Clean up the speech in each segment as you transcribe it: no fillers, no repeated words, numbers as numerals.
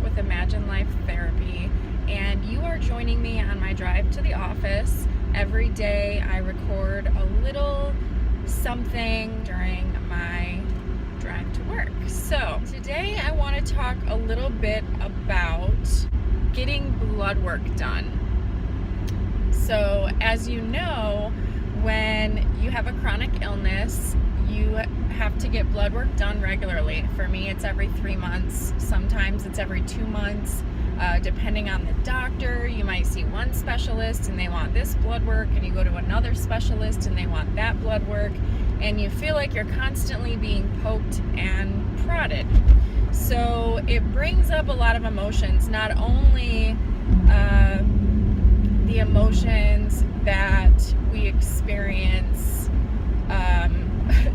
Pratt with Imagine Life Therapy, and you are joining me on my drive to the office. Every day I record a little something during my drive to work. So today I want to talk a little bit about getting blood work done. So as you know, when you have a chronic illness, you have to get blood work done regularly. For me, it's every 3 months. Sometimes it's every 2 months. Depending on the doctor, you might see one specialist and they want this blood work, and you go to another specialist and they want that blood work, and you feel like you're constantly being poked and prodded. So it brings up a lot of emotions, not only the emotions that we experience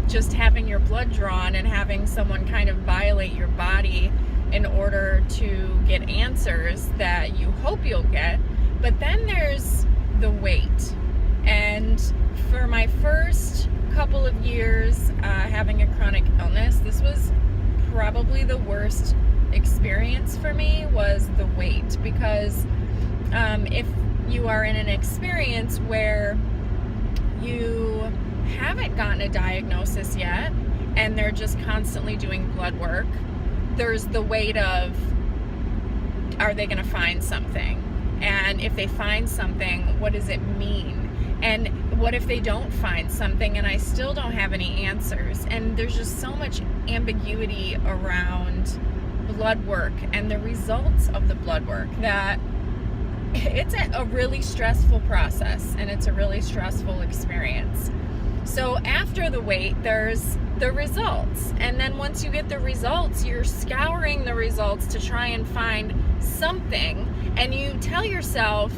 just having your blood drawn and having someone kind of violate your body in order to get answers that you hope you'll get, but then there's the wait. And for my first couple of years having a chronic illness, this was probably the worst experience for me, was the wait. Because if you are in an experience where you haven't gotten a diagnosis yet and they're just constantly doing blood work, there's the weight of, are they going to find something? And if they find something, what does it mean? And what if they don't find something and I still don't have any answers? And there's just so much ambiguity around blood work and the results of the blood work that it's a really stressful process, and it's a really stressful experience. So after the wait, there's the results. And then once you get the results, you're scouring the results to try and find something. And you tell yourself,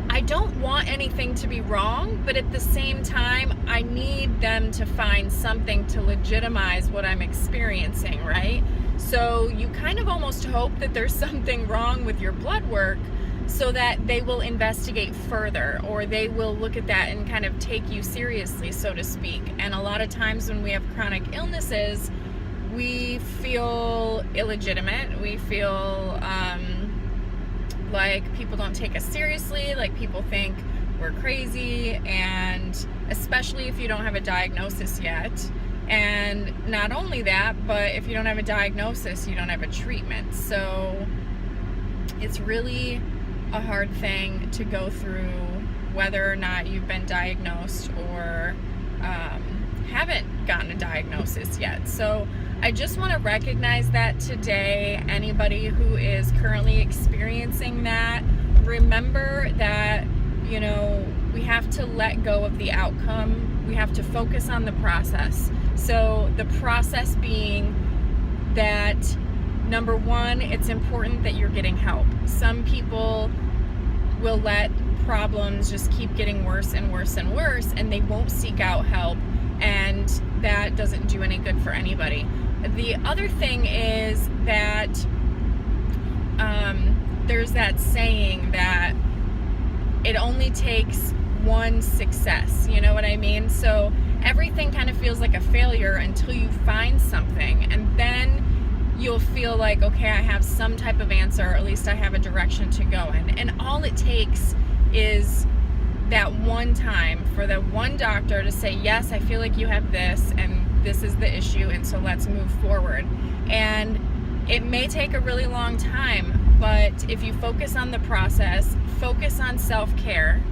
I don't want anything to be wrong, but at the same time, I need them to find something to legitimize what I'm experiencing, right? So you kind of almost hope that there's something wrong with your blood work, so that they will investigate further, or they will look at that and kind of take you seriously, so to speak. And a lot of times when we have chronic illnesses, we feel illegitimate. We feel like people don't take us seriously, like people think we're crazy, and especially if you don't have a diagnosis yet. And not only that, but if you don't have a diagnosis, you don't have a treatment. So it's really a hard thing to go through, whether or not you've been diagnosed or haven't gotten a diagnosis yet. So I just want to recognize that today. Anybody who is currently experiencing that, remember that, you know, we have to let go of the outcome. We have to focus on the process. So the process being that, number one, it's important that you're getting help. Some people will let problems just keep getting worse and worse and worse, and they won't seek out help, and that doesn't do any good for anybody. The other thing is that there's that saying that it only takes one success, you know what I mean? So everything kind of feels like a failure until you find something, and then you'll feel like, okay, I have some type of answer, or at least I have a direction to go in. And all it takes is that one time for the one doctor to say, yes, I feel like you have this, and this is the issue, and so let's move forward. And it may take a really long time, but if you focus on the process, focus on self-care,